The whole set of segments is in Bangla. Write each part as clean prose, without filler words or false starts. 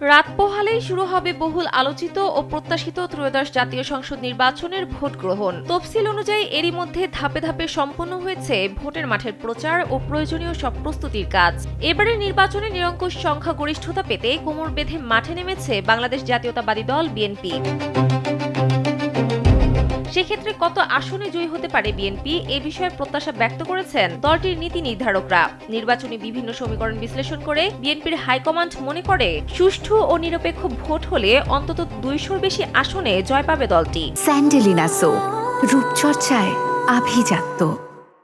রাত পোহালেই শুরু হবে বহুল আলোচিত ও প্রত্যাশিত ত্রয়োদশ জাতীয় সংসদ নির্বাচনের ভোট গ্রহণ। তফসিল অনুযায়ী এরই মধ্যে ধাপে ধাপে সম্পন্ন হয়েছে ভোটের মাঠের প্রচার ও প্রয়োজনীয় সব প্রস্তুতির কাজ। এবারের নির্বাচনে নিরঙ্কুশ সংখ্যাগরিষ্ঠতা পেতে কোমর বেঁধে মাঠে নেমেছে বাংলাদেশ জাতীয়তাবাদী দল বিএনপি। সেক্ষেত্রে কত আসনে জয়ী হতে পারে বিএনপি এ বিষয়ে প্রত্যাশা ব্যক্ত করেছেন দলটির নীতি নির্ধারকরা। নির্বাচনী বিভিন্ন সমীকরণ বিশ্লেষণ করে বিএনপির হাইকমান্ড মনে করে সুষ্ঠু ও নিরপেক্ষ ভোট হলে অন্তত 200-র বেশি আসনে জয় পাবে দলটি। স্যান্ডেলিনা সো, রূপচর্চায় আভিজাত্য।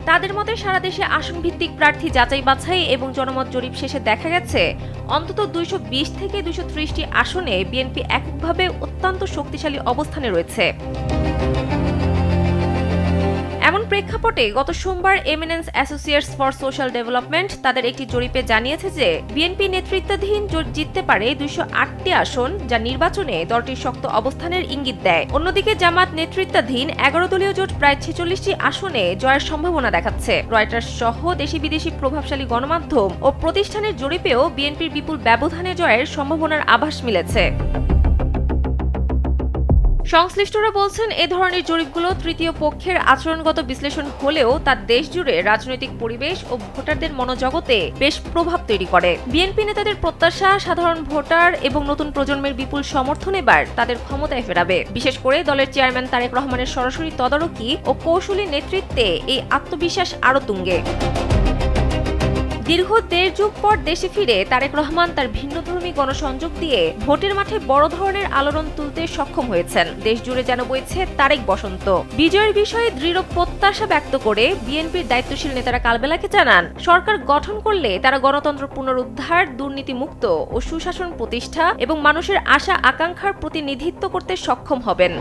তাদের মতে সারা দেশে আসন ভিত্তিক প্রার্থী যাচাই বাছাই এবং জনমত জরিপ শেষে দেখা গেছে অন্তত 220 থেকে 230টি আসনে বিএনপি এককভাবে অত্যন্ত শক্তিশালী অবস্থানে রয়েছে। এমন প্রেক্ষাপটে গত সোমবার eminence associates for social development তাদের একটি জরিপে জানিয়েছে যে বিএনপি নেতৃত্বাধীন জোট জিততে পারে 208টি আসন, যা নির্বাচনে দলটির শক্ত অবস্থানের ইঙ্গিত দেয়। অন্যদিকে জামাত নেতৃত্বাধীন 11 দলীয় জোট প্রায় 46টি আসনে জয়ের সম্ভাবনা দেখাচ্ছে। রয়টার্স সহ দেশি বিদেশি প্রভাবশালী গণমাধ্যম ও প্রতিষ্ঠানের জরিপেও বিএনপির বিপুল ব্যবধানে জয়ের সম্ভাবনার আভাস মিলেছে। সংশ্লিষ্টরা বলছেন, এ ধরনের জরিপগুলো তৃতীয় পক্ষের আচরণগত বিশ্লেষণ হলেও তা দেশ জুড়ে রাজনৈতিক পরিবেশ ও ভোটারদের মনোজগতে বেশ প্রভাব তৈরি করে। বিএনপি নেতাদের প্রত্যাশা সাধারণ ভোটার এবং নতুন প্রজন্মের বিপুল সমর্থন এবার তাদের ক্ষমতায় ফেরাবে। বিশেষ করে দলের চেয়ারম্যান তারেক রহমানের সরাসরি তদারকি ও কৌশলী নেতৃত্বে এই আত্মবিশ্বাস আরও তুঙ্গে। দীর্ঘ 1.5 যুগ পর দেশে ফিরে তারেক রহমান তার ভিন্নধর্মী গণসংযোগ দিয়ে ভোটের মাঠে বড় ধরনের আলোড়ন তুলতে সক্ষম হয়েছেন। দেশ জুড়ে যেন বইছে তারেক বসন্ত। বিজয়ের বিষয়ে দৃঢ় প্রত্যাশা ব্যক্ত করে বিএনপির দায়িত্বশীল নেতারা কালবেলাকে জানান, সরকার গঠন করলে তারা গণতন্ত্র পুনরুদ্ধার, দুর্নীতিমুক্ত ও সুশাসন প্রতিষ্ঠা এবং মানুষের আশা আকাঙ্ক্ষার প্রতিনিধিত্ব করতে সক্ষম হবেন।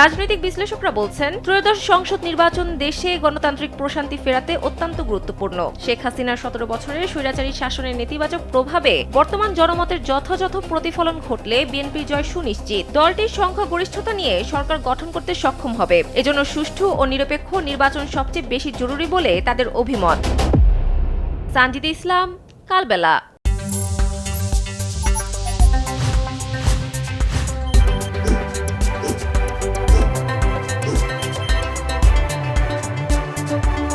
রাজনৈতিক বিশ্লেষকরা বলছেন, ত্রয়োদশ সংসদ নির্বাচন দেশে গণতান্ত্রিক প্রশান্তি ফেরাতে অত্যন্ত গুরুত্বপূর্ণ। শেখ হাসিনার 17 বছরের স্বৈরাচারী শাসনের নেতিবাচক প্রভাবে বর্তমান জনমতের যথাযথ প্রতিফলন ঘটলে বিএনপির জয় সুনিশ্চিত। দলটির সংখ্যাগরিষ্ঠতা নিয়ে সরকার গঠন করতে সক্ষম হবে। এজন্য সুষ্ঠু ও নিরপেক্ষ নির্বাচন সবচেয়ে বেশি জরুরি বলে তাদের অভিমত। সানজিদা ইসলাম, কালবেলা।